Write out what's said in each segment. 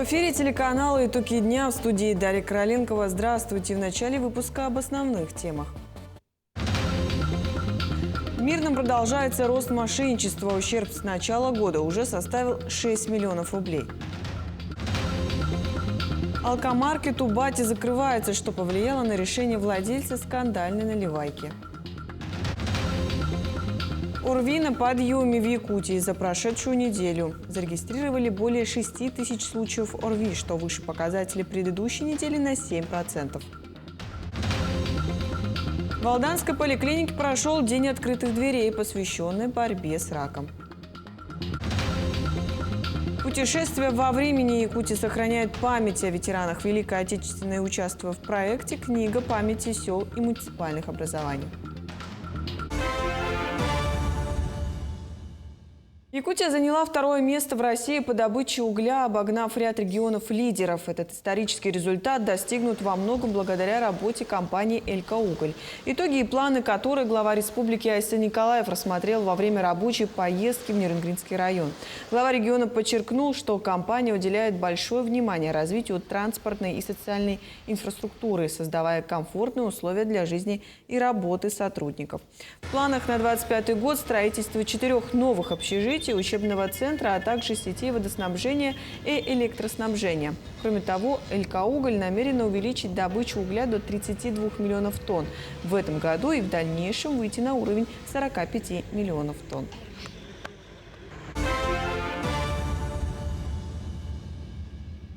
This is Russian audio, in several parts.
В эфире телеканала «Итоги дня», в студии Дарья Короленкова. Здравствуйте. В начале выпуска об основных темах. В Мирном продолжается рост мошенничества. Ущерб с начала года уже составил 6 миллионов рублей. Алкомаркет у Бати закрывается, что повлияло на решение владельца скандальной наливайки. ОРВИ на подъеме в Якутии за прошедшую неделю. Зарегистрировали более 6 тысяч случаев ОРВИ, что выше показателей предыдущей недели на 7%. В Алданской поликлинике прошел День открытых дверей, посвященный борьбе с раком. Путешествие во времени. Якутия сохраняет память о ветеранах Великой Отечественной, участвуя в проекте «Книга памяти сел и муниципальных образований». Якутия заняла второе место в России по добыче угля, обогнав ряд регионов-лидеров. Этот исторический результат достигнут во многом благодаря работе компании «Элькауголь», итоги и планы которой глава республики Айсан Николаев рассмотрел во время рабочей поездки в Нерюнгринский район. Глава региона подчеркнул, что компания уделяет большое внимание развитию транспортной и социальной инфраструктуры, создавая комфортные условия для жизни и работы сотрудников. В планах на 2025 год строительство 4 новых общежитий, учебного центра, а также сетей водоснабжения и электроснабжения. Кроме того, «Элькауголь» намерена увеличить добычу угля до 32 миллионов тонн в этом году и в дальнейшем выйти на уровень 45 миллионов тонн.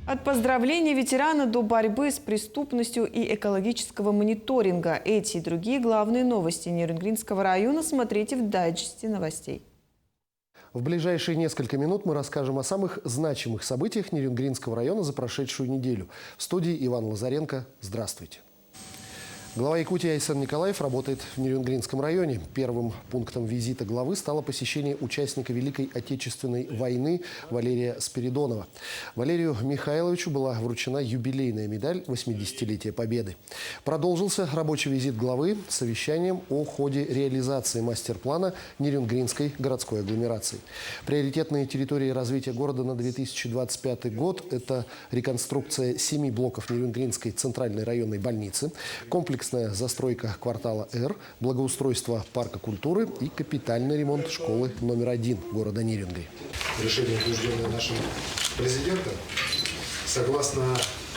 От поздравления ветерана до борьбы с преступностью и экологического мониторинга. Эти и другие главные новости Нерюнгринского района смотрите в дайджесте новостей. В ближайшие несколько минут мы расскажем о самых значимых событиях Нерюнгринского района за прошедшую неделю. В студии Иван Лазаренко. Здравствуйте. Глава Якутии Айсан Николаев работает в Нерюнгринском районе. Первым пунктом визита главы стало посещение участника Великой Отечественной войны Валерия Спиридонова. Валерию Михайловичу была вручена юбилейная медаль 80-летия Победы. Продолжился рабочий визит главы с совещанием о ходе реализации мастер-плана Нерюнгринской городской агломерации. Приоритетные территории развития города на 2025 год – это реконструкция 7 блоков Нерюнгринской центральной районной больницы, комплексная застройка квартала «Р», благоустройство парка культуры и капитальный ремонт школы номер 1 города Нерюнгри. Решение, утвержденное нашим президентом, согласно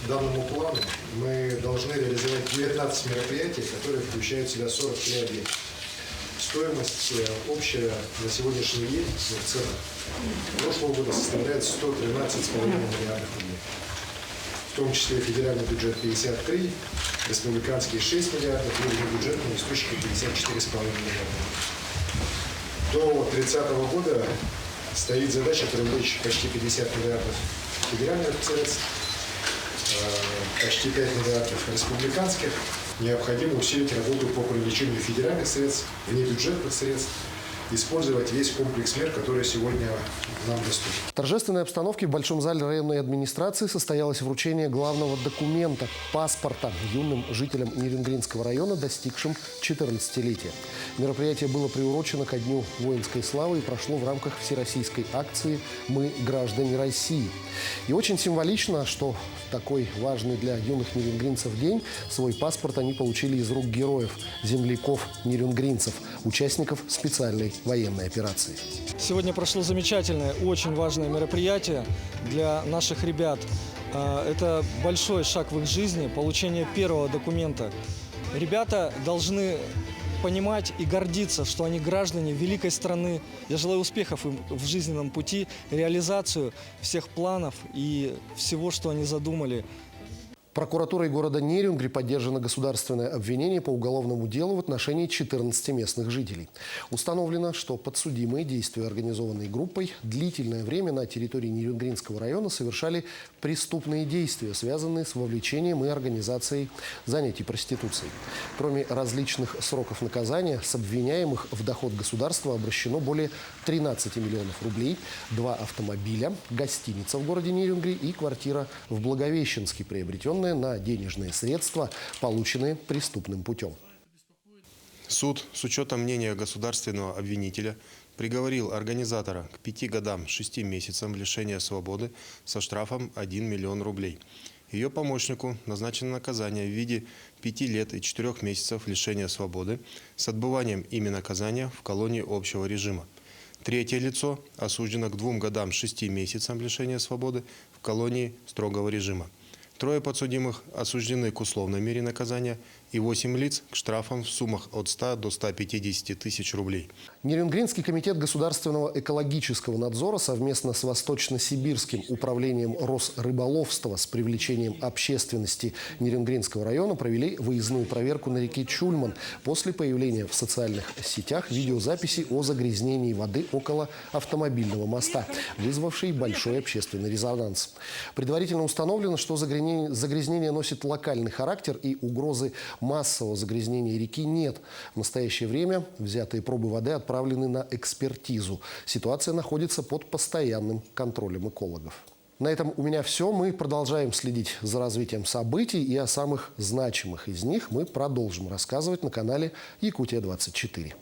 данному плану, мы должны реализовать 19 мероприятий, которые включают в себя 43 объекта. Стоимость общая на сегодняшний день в целом прошлого года составляет 113,5 миллиардов рублей. В том числе федеральный бюджет 53, республиканские 6 миллиардов, и бюджетные источники 54,5 миллиардов. До 30 года стоит задача привлечь почти 50 миллиардов федеральных средств, почти 5 миллиардов республиканских. Необходимо усилить работу по привлечению федеральных средств, внебюджетных средств, использовать весь комплекс мер, которые сегодня нам доступны. В торжественной обстановке в Большом зале районной администрации состоялось вручение главного документа – паспорта юным жителям Нерюнгринского района, достигшим 14-летия. Мероприятие было приурочено ко Дню воинской славы и прошло в рамках всероссийской акции «Мы – граждане России». И очень символично, что в такой важный для юных нерюнгринцев день свой паспорт они получили из рук героев, земляков нерюнгринцев, участников специальной военной операции. Сегодня прошло замечательное, очень важное мероприятие для наших ребят. Это большой шаг в их жизни, получение первого документа. Ребята должны понимать и гордиться, что они граждане великой страны. Я желаю успехов им в жизненном пути, реализацию всех планов и всего, что они задумали. Прокуратурой города Нерюнгри поддержано государственное обвинение по уголовному делу в отношении 14 местных жителей. Установлено, что подсудимые, действуя организованной группой, длительное время на территории Нерюнгринского района совершали преступные действия, связанные с вовлечением и организацией занятий проституцией. Кроме различных сроков наказания, с обвиняемых в доход государства обращено более 13 миллионов рублей, 2 автомобиля, гостиница в городе Нерюнгри и квартира в Благовещенске, приобретенная на денежные средства, полученные преступным путем. Суд с учетом мнения государственного обвинителя приговорил организатора к 5 годам 6 месяцам лишения свободы со штрафом 1 миллион рублей. Ее помощнику назначено наказание в виде 5 лет и 4 месяцев лишения свободы с отбыванием ими наказания в колонии общего режима. Третье лицо осуждено к 2 годам 6 месяцам лишения свободы в колонии строгого режима. 3 подсудимых осуждены к условной мере наказания и 8 лиц к штрафам в суммах от 100 до 150 тысяч рублей. Нерюнгринский комитет государственного экологического надзора совместно с Восточно-Сибирским управлением Росрыболовства с привлечением общественности Нерюнгринского района провели выездную проверку на реке Чульман после появления в социальных сетях видеозаписи о загрязнении воды около автомобильного моста, вызвавшей большой общественный резонанс. Предварительно установлено, что загрязнение носит локальный характер и угрозы массового загрязнения реки нет. В настоящее время взятые пробы воды отправлены на экспертизу. Ситуация находится под постоянным контролем экологов. На этом у меня все. Мы продолжаем следить за развитием событий, и о самых значимых из них мы продолжим рассказывать на канале «Якутия-24».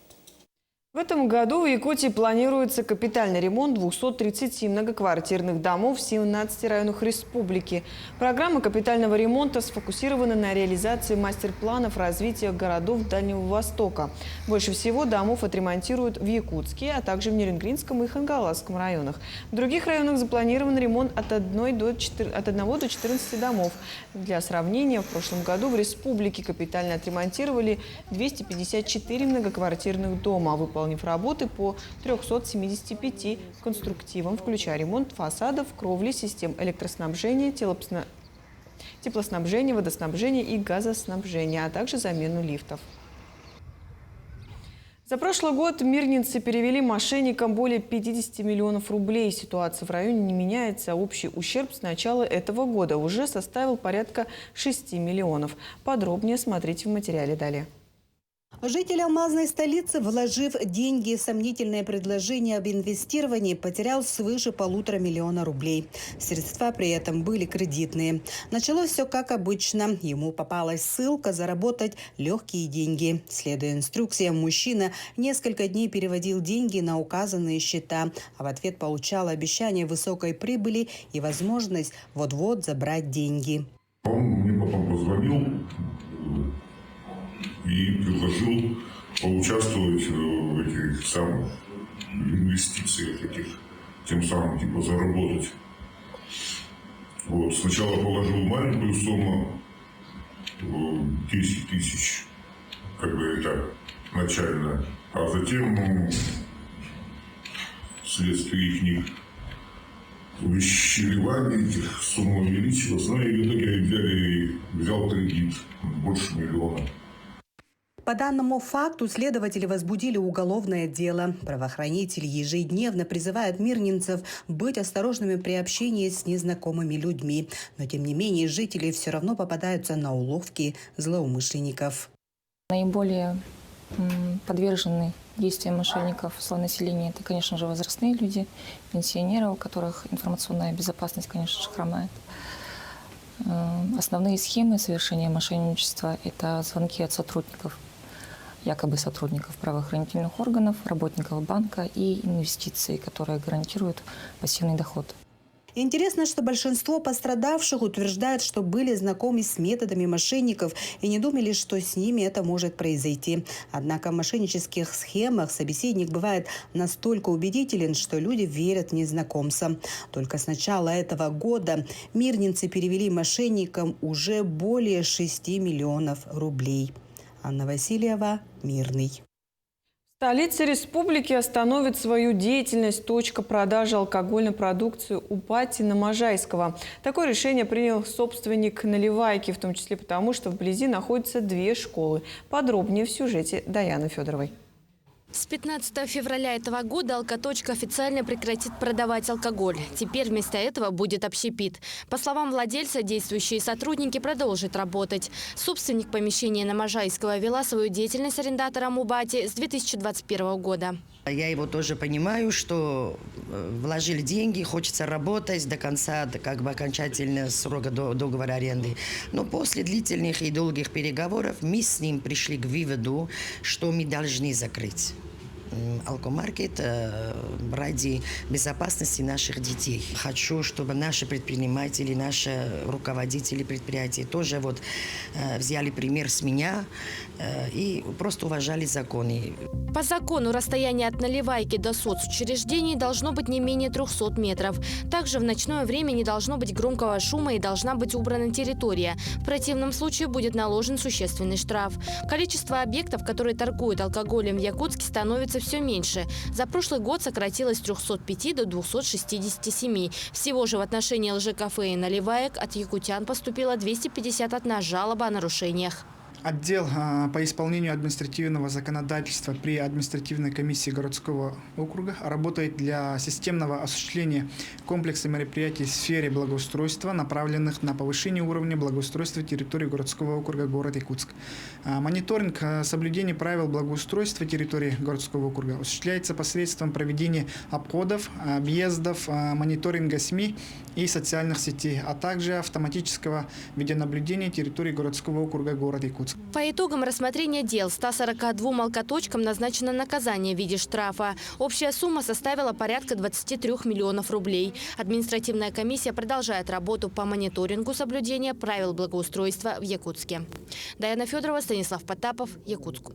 В этом году в Якутии планируется капитальный ремонт 230 многоквартирных домов в 17 районах республики. Программа капитального ремонта сфокусирована на реализации мастер-планов развития городов Дальнего Востока. Больше всего домов отремонтируют в Якутске, а также в Нерюнгринском и Хангаласском районах. В других районах запланирован ремонт от 1 до 14 домов. Для сравнения, в прошлом году в республике капитально отремонтировали 254 многоквартирных дома, выполнив работы по 375 конструктивам, включая ремонт фасадов, кровли, систем электроснабжения, теплоснабжения, водоснабжения и газоснабжения, а также замену лифтов. За прошлый год мирнинцы перевели мошенникам более 50 миллионов рублей. Ситуация в районе не меняется, а общий ущерб с начала этого года уже составил порядка 6 миллионов. Подробнее смотрите в материале далее. Житель алмазной столицы, вложив деньги в сомнительное предложение об инвестировании, потерял свыше 1,5 миллиона рублей. Средства при этом были кредитные. Началось все как обычно. Ему попалась ссылка заработать легкие деньги. Следуя инструкциям, мужчина несколько дней переводил деньги на указанные счета, а в ответ получал обещание высокой прибыли и возможность вот-вот забрать деньги. Он мне потом позвонил и предложил поучаствовать в этих самых инвестициях, тем самым типа заработать. Вот. Сначала положил маленькую сумму, 10 тысяч, как бы это начально, а затем вследствие их увещеваний этих сумма увеличилась, но и в итоге взял кредит больше миллиона. По данному факту следователи возбудили уголовное дело. Правоохранители ежедневно призывают мирнинцев быть осторожными при общении с незнакомыми людьми. Но тем не менее жители все равно попадаются на уловки злоумышленников. Наиболее подвержены действиям мошенников в населении это, конечно же, возрастные люди, пенсионеры, у которых информационная безопасность, конечно же, хромает. Основные схемы совершения мошенничества – это звонки от сотрудников, якобы сотрудников правоохранительных органов, работников банка и инвестиции, которые гарантируют пассивный доход. Интересно, что большинство пострадавших утверждают, что были знакомы с методами мошенников и не думали, что с ними это может произойти. Однако в мошеннических схемах собеседник бывает настолько убедителен, что люди верят незнакомцам. Только с начала этого года мирнинцы перевели мошенникам уже более 6 миллионов рублей. Анна Васильева, Мирный. В столице республики остановит свою деятельность точка продажи алкогольной продукции у Патина Можайского. Такое решение принял собственник наливайки, в том числе потому, что вблизи находятся 2 школы. Подробнее в сюжете Даяны Федоровой. С 15 февраля этого года алкоточка официально прекратит продавать алкоголь. Теперь вместо этого будет общепит. По словам владельца, действующие сотрудники продолжат работать. Собственник помещения на Можайского вела свою деятельность арендатором у Бати с 2021 года. Я его тоже понимаю, что вложили деньги, хочется работать до конца, как бы окончательного срока договора аренды. Но после длительных и долгих переговоров мы с ним пришли к выводу, что мы должны закрыть. алкомаркет ради безопасности наших детей. Хочу, чтобы наши предприниматели, наши руководители предприятий тоже вот взяли пример с меня и просто уважали законы. По закону расстояние от наливайки до соцучреждений должно быть не менее 300 метров. Также в ночное время не должно быть громкого шума и должна быть убрана территория. В противном случае будет наложен существенный штраф. Количество объектов, которые торгуют алкоголем в Якутске, становится все меньше. За прошлый год сократилось с 305 до 267. Всего же в отношении лжекафе и наливаек от якутян поступило 251 жалоба о нарушениях. Отдел по исполнению административного законодательства при административной комиссии городского округа работает для системного осуществления комплекса мероприятий в сфере благоустройства, направленных на повышение уровня благоустройства территории городского округа город Якутск. Мониторинг соблюдения правил благоустройства территории городского округа осуществляется посредством проведения обходов, объездов, мониторинга СМИ и социальных сетей, а также автоматического видеонаблюдения территории городского округа город Якутск. По итогам рассмотрения дел 142 алкоточкам назначено наказание в виде штрафа. Общая сумма составила порядка 23 миллионов рублей. Административная комиссия продолжает работу по мониторингу соблюдения правил благоустройства в Якутске. Даяна Федорова, Станислав Потапов, Якутск.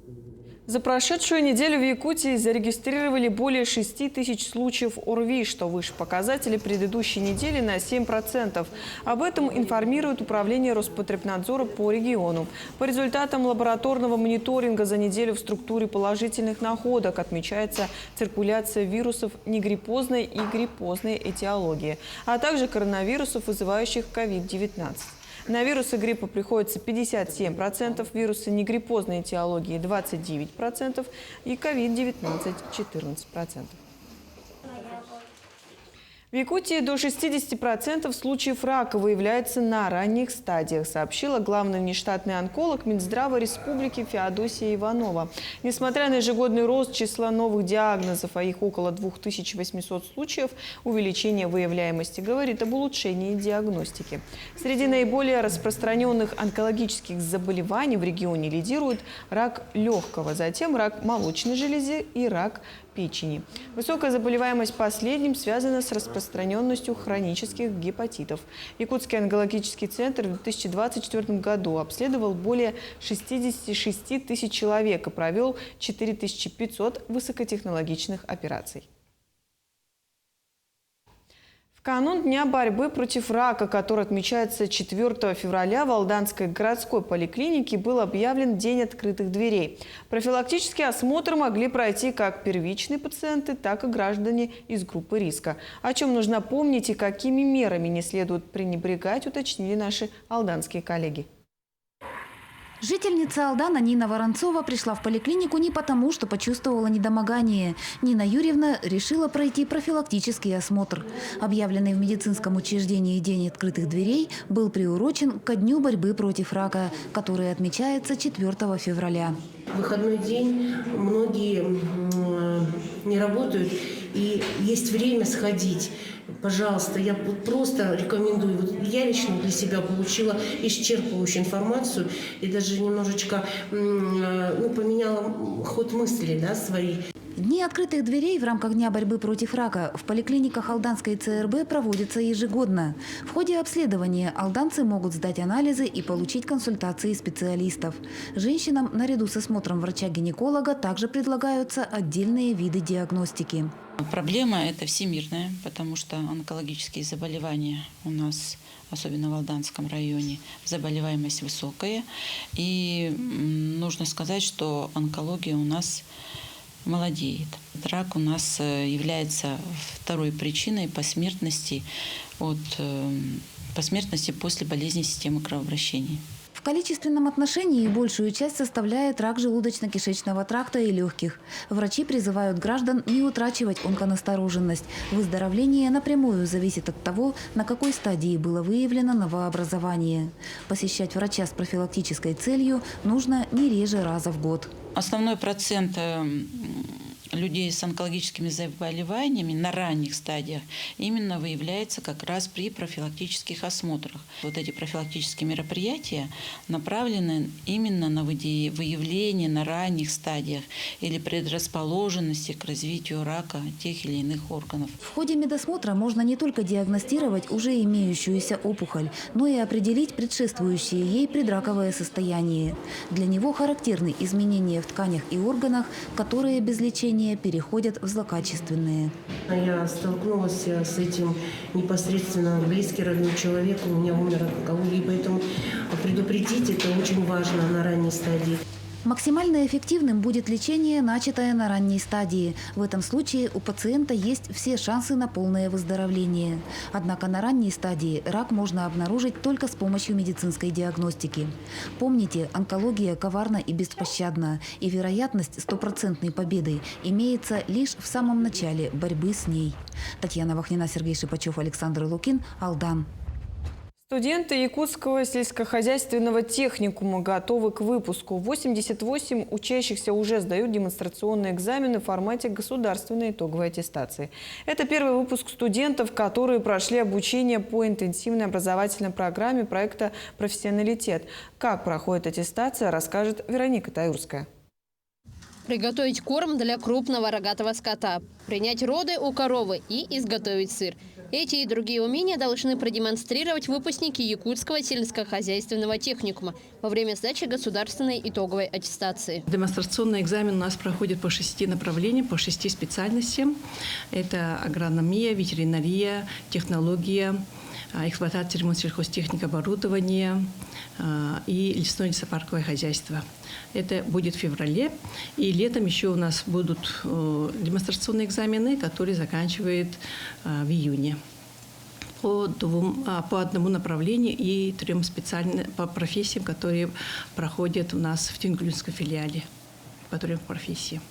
За прошедшую неделю в Якутии зарегистрировали более 6 тысяч случаев ОРВИ, что выше показатели предыдущей недели на 7%. Об этом информирует Управление Роспотребнадзора по региону. По результатам лабораторного мониторинга за неделю в структуре положительных находок отмечается циркуляция вирусов негриппозной и гриппозной этиологии, а также коронавирусов, вызывающих COVID-19. На вирусы гриппа приходится 57%, вирусы негриппозной этиологии 29% и COVID-19 14%. В Якутии до 60% случаев рака выявляется на ранних стадиях, сообщила главный внештатный онколог Минздрава Республики Феодосия Иванова. Несмотря на ежегодный рост числа новых диагнозов, а их около 2800 случаев, увеличение выявляемости говорит об улучшении диагностики. Среди наиболее распространенных онкологических заболеваний в регионе лидируют рак легкого, затем рак молочной железы и рак печени. Высокая заболеваемость последним связана с распространенностью хронических гепатитов. Якутский онкологический центр в 2024 году обследовал более 66 тысяч человек и провел 4500 высокотехнологичных операций. В канун Дня борьбы против рака, который отмечается 4 февраля, в Алданской городской поликлинике был объявлен День открытых дверей. Профилактический осмотр могли пройти как первичные пациенты, так и граждане из группы риска. О чем нужно помнить и какими мерами не следует пренебрегать, уточнили наши алданские коллеги. Жительница Алдана Нина Воронцова пришла в поликлинику не потому, что почувствовала недомогание. Нина Юрьевна решила пройти профилактический осмотр. Объявленный в медицинском учреждении День открытых дверей был приурочен ко Дню борьбы против рака, который отмечается 4 февраля. В выходной день многие не работают, и есть время сходить. Пожалуйста, я просто рекомендую. Я лично для себя получила исчерпывающую информацию и даже немножечко поменяла ход мыслей свои. Дни открытых дверей в рамках Дня борьбы против рака в поликлиниках Алданской ЦРБ проводятся ежегодно. В ходе обследования алданцы могут сдать анализы и получить консультации специалистов. Женщинам наряду с осмотром врача-гинеколога также предлагаются отдельные виды диагностики. Проблема это всемирная, потому что онкологические заболевания у нас, особенно в Алданском районе, заболеваемость высокая. И нужно сказать, что онкология у нас молодеет. Рак у нас является второй причиной по смертности после болезни системы кровообращения. В количественном отношении большую часть составляет рак желудочно-кишечного тракта и легких. Врачи призывают граждан не утрачивать онконастороженность. Выздоровление напрямую зависит от того, на какой стадии было выявлено новообразование. Посещать врача с профилактической целью нужно не реже раза в год. Основной процент людей с онкологическими заболеваниями на ранних стадиях именно выявляется как раз при профилактических осмотрах. Вот эти профилактические мероприятия направлены именно на выявление на ранних стадиях или предрасположенности к развитию рака тех или иных органов. В ходе медосмотра можно не только диагностировать уже имеющуюся опухоль, но и определить предшествующее ей предраковое состояние. Для него характерны изменения в тканях и органах, которые без лечения переходят в злокачественные. Я столкнулась с этим непосредственно близкий родной человек, у меня умер от онкологии, поэтому предупредить это очень важно на ранней стадии. Максимально эффективным будет лечение, начатое на ранней стадии. В этом случае у пациента есть все шансы на полное выздоровление. Однако на ранней стадии рак можно обнаружить только с помощью медицинской диагностики. Помните, онкология коварна и беспощадна, и вероятность стопроцентной победы имеется лишь в самом начале борьбы с ней. Татьяна Вахнина, Сергей Шипачев, Александр Лукин, Алдан. Студенты Якутского сельскохозяйственного техникума готовы к выпуску. 88 учащихся уже сдают демонстрационные экзамены в формате государственной итоговой аттестации. Это первый выпуск студентов, которые прошли обучение по интенсивной образовательной программе проекта «Профессионалитет». Как проходит аттестация, расскажет Вероника Таюрская. Приготовить корм для крупного рогатого скота, принять роды у коровы и изготовить сыр. Эти и другие умения должны продемонстрировать выпускники Якутского сельскохозяйственного техникума во время сдачи государственной итоговой аттестации. Демонстрационный экзамен у нас проходит по 6 направлениям, по 6 специальностям. Это агрономия, ветеринария, технология, эксплуатация, ремонт сельхозтехники, оборудования и лесное лесопарковое хозяйство. Это будет в феврале. И летом еще у нас будут демонстрационные экзамены, которые заканчивают в июне. По одному направлению и 3 специальным по профессиям, которые проходят у нас в Тюнгюльском филиале, по 3 профессиям.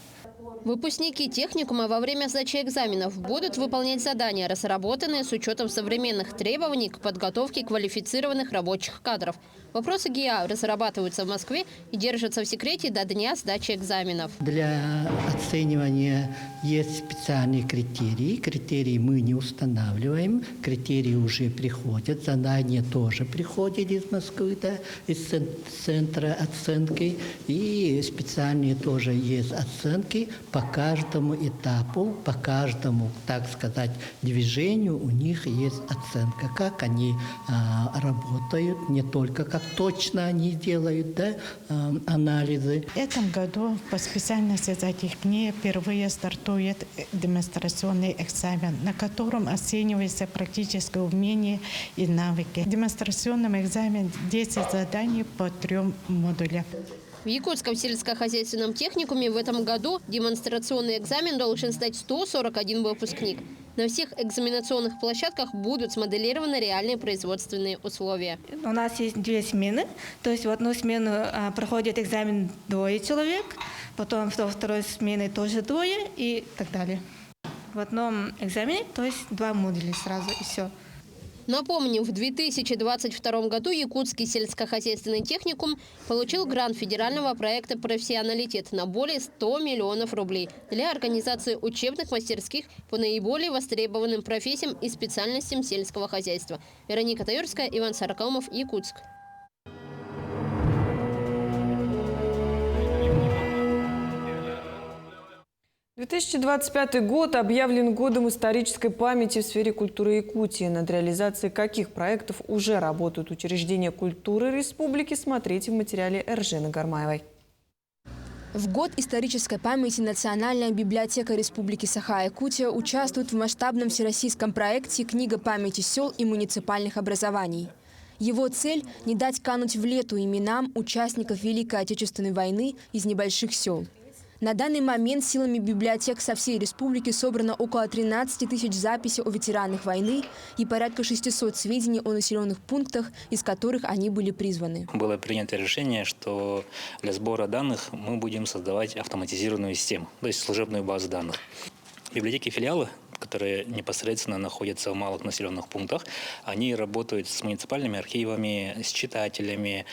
Выпускники техникума во время сдачи экзаменов будут выполнять задания, разработанные с учетом современных требований к подготовке квалифицированных рабочих кадров. Вопросы ГИА разрабатываются в Москве и держатся в секрете до дня сдачи экзаменов. Для оценивания есть специальные критерии. Критерии мы не устанавливаем. Критерии уже приходят. Задания тоже приходят из Москвы, да, из центра оценки. И специальные тоже есть оценки по каждому этапу, по каждому, так сказать, движению у них есть оценка. Как они работают, не только как точно они делают, да, анализы. В этом году по специальности зоотехнии впервые стартует демонстрационный экзамен, на котором оцениваются практическое умение и навыки. В демонстрационном экзамене 10 заданий по 3 модулям. В Якутском сельскохозяйственном техникуме в этом году демонстрационный экзамен должен сдать 141 выпускник. На всех экзаменационных площадках будут смоделированы реальные производственные условия. У нас есть 2 смены, то есть в одну смену проходит экзамен 2 человек, потом во второй смене тоже 2 и так далее. В одном экзамене, то есть 2 модуля сразу и все. Напомним, в 2022 году Якутский сельскохозяйственный техникум получил грант федерального проекта «Профессионалитет» на более 100 миллионов рублей для организации учебных мастерских по наиболее востребованным профессиям и специальностям сельского хозяйства. Вероника Таюрская, Иван Саракаумов, Якутск. 2025 год объявлен годом исторической памяти в сфере культуры Якутии. Над реализацией каких проектов уже работают учреждения культуры республики, смотрите в материале Эржены Гармаевой. В год исторической памяти Национальная библиотека Республики Саха-Якутия участвует в масштабном всероссийском проекте «Книга памяти сел и муниципальных образований». Его цель – не дать кануть в лету именам участников Великой Отечественной войны из небольших сел. На данный момент силами библиотек со всей республики собрано около 13 тысяч записей о ветеранах войны и порядка 600 сведений о населенных пунктах, из которых они были призваны. Было принято решение, что для сбора данных мы будем создавать автоматизированную систему, то есть служебную базу данных. Библиотеки филиала, которые непосредственно находятся в малых населенных пунктах. Они работают с муниципальными архивами, с читателями,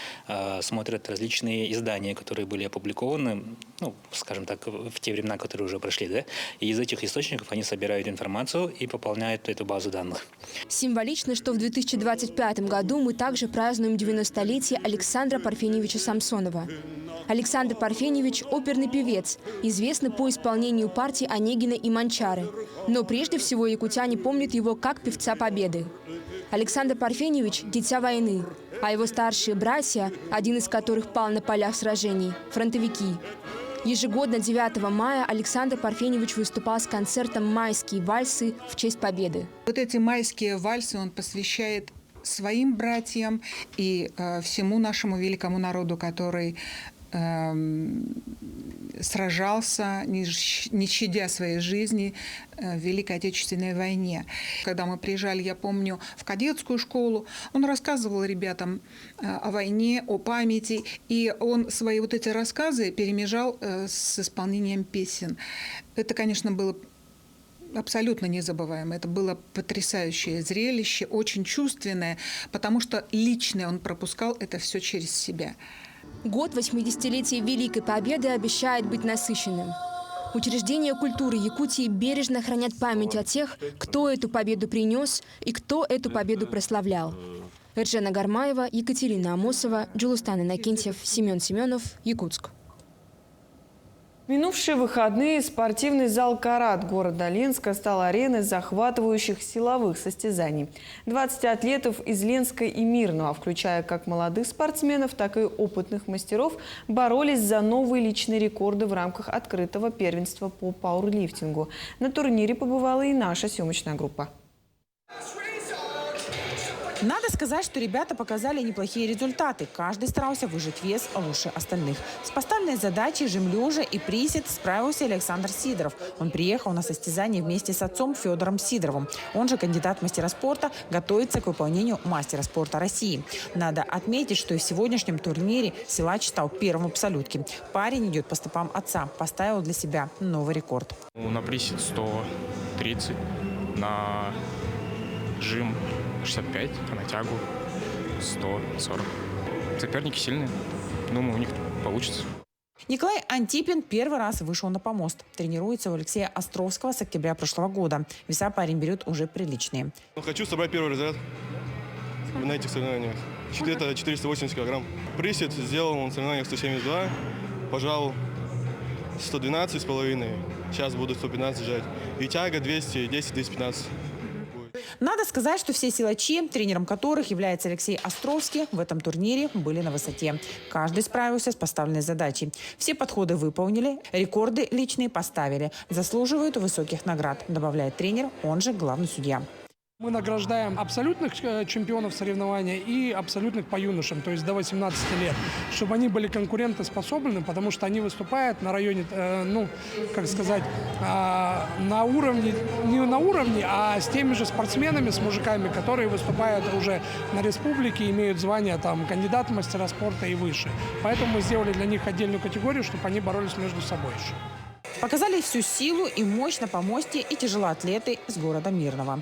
смотрят различные издания, которые были опубликованы, ну, скажем так, в те времена, которые уже прошли, да? И из этих источников они собирают информацию и пополняют эту базу данных. Символично, что в 2025 году мы также празднуем 90-летие Александра Парфеньевича Самсонова. Александр Парфеньевич – оперный певец, известный по исполнению партий Онегина и Манчары. Но прежде всего якутяне помнят его как певца Победы. Александр Парфеньевич – дитя войны, а его старшие братья, один из которых пал на полях сражений – фронтовики. Ежегодно 9 мая Александр Парфеньевич выступал с концертом «Майские вальсы» в честь Победы. Вот эти майские вальсы он посвящает своим братьям и всему нашему великому народу, который сражался, не щадя своей жизни в Великой Отечественной войне. Когда мы приезжали, я помню, в кадетскую школу, он рассказывал ребятам о войне, о памяти, и он свои вот эти рассказы перемежал с исполнением песен. Это, конечно, было абсолютно незабываемо. Это было потрясающее зрелище, очень чувственное, потому что личное он пропускал это все через себя. Год 80-летия Великой Победы обещает быть насыщенным. Учреждения культуры Якутии бережно хранят память о тех, кто эту победу принес и кто эту победу прославлял. Эрджена Гармаева, Екатерина Амосова, Джулустан Иннокентьев, Семен Семенов, Якутск. Минувшие выходные спортивный зал «Карат» города Ленска стал ареной захватывающих силовых состязаний. 20 атлетов из Ленска и Мирного, включая как молодых спортсменов, так и опытных мастеров, боролись за новые личные рекорды в рамках открытого первенства по пауэрлифтингу. На турнире побывала и наша съемочная группа. Надо сказать, что ребята показали неплохие результаты. Каждый старался выжать вес лучше остальных. С поставленной задачей жим-лежа и присед справился Александр Сидоров. Он приехал на состязание вместе с отцом Федором Сидоровым. Он же кандидат в мастера спорта, готовится к выполнению мастера спорта России. Надо отметить, что и в сегодняшнем турнире силач стал первым в абсолютке. Парень идет по стопам отца. Поставил для себя новый рекорд. На присед 130, на жим 65, а на тягу 140. Соперники сильные. Думаю, у них получится. Николай Антипин первый раз вышел на помост. Тренируется у Алексея Островского с октября прошлого года. Веса парень берет уже приличные. Хочу собрать первый разряд на этих соревнованиях. Это 480 килограмм. Присед сделал на соревнованиях 172, пожал 112,5. Сейчас буду 115 жать. И тяга 210-215. Надо сказать, что все силачи, тренером которых является Алексей Островский, в этом турнире были на высоте. Каждый справился с поставленной задачей. Все подходы выполнили, рекорды личные поставили. Заслуживают высоких наград, добавляет тренер, он же главный судья. Мы награждаем абсолютных чемпионов соревнования и абсолютных по юношам, то есть до 18 лет, чтобы они были конкурентоспособны, потому что они выступают на районе, на уровне, не на уровне, а с теми же спортсменами, с мужиками, которые выступают уже на республике, имеют звание кандидат в мастера спорта и выше. Поэтому мы сделали для них отдельную категорию, чтобы они боролись между собой. Показали всю силу и мощь на помосте и тяжелоатлеты из города Мирного.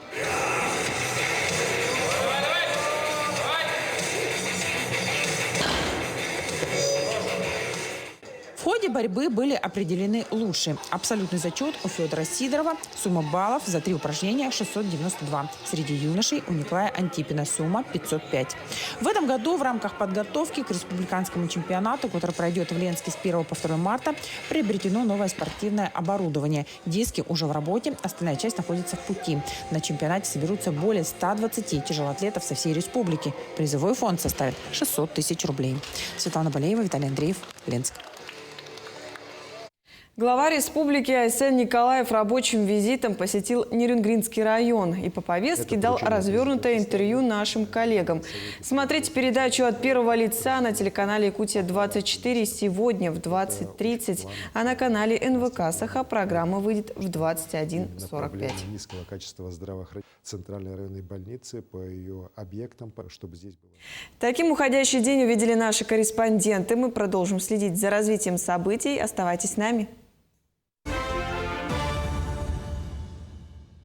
В ходе борьбы были определены лучшие. Абсолютный зачет у Федора Сидорова. Сумма баллов за 3 упражнения 692. Среди юношей у Николая Антипина сумма 505. В этом году в рамках подготовки к республиканскому чемпионату, который пройдет в Ленске с 1 по 2 марта, приобретено новое спортивное оборудование. Диски уже в работе, остальная часть находится в пути. На чемпионате соберутся более 120 тяжелоатлетов со всей республики. Призовой фонд составит 600 тысяч рублей. Светлана Болеева, Виталий Андреев, Ленск. Глава республики Айсен Николаев рабочим визитом посетил Нерюнгринский район и по повестке дал развернутое интервью нашим коллегам. Смотрите передачу от первого лица на телеканале «Якутия-24» сегодня в 20:30, а на канале НВК «Саха» программа выйдет в 21:45. Низкого качества здравоохранения центральной районной больницы по ее объектам, чтобы здесь было. Таким уходящий день увидели наши корреспонденты. Мы продолжим следить за развитием событий. Оставайтесь с нами.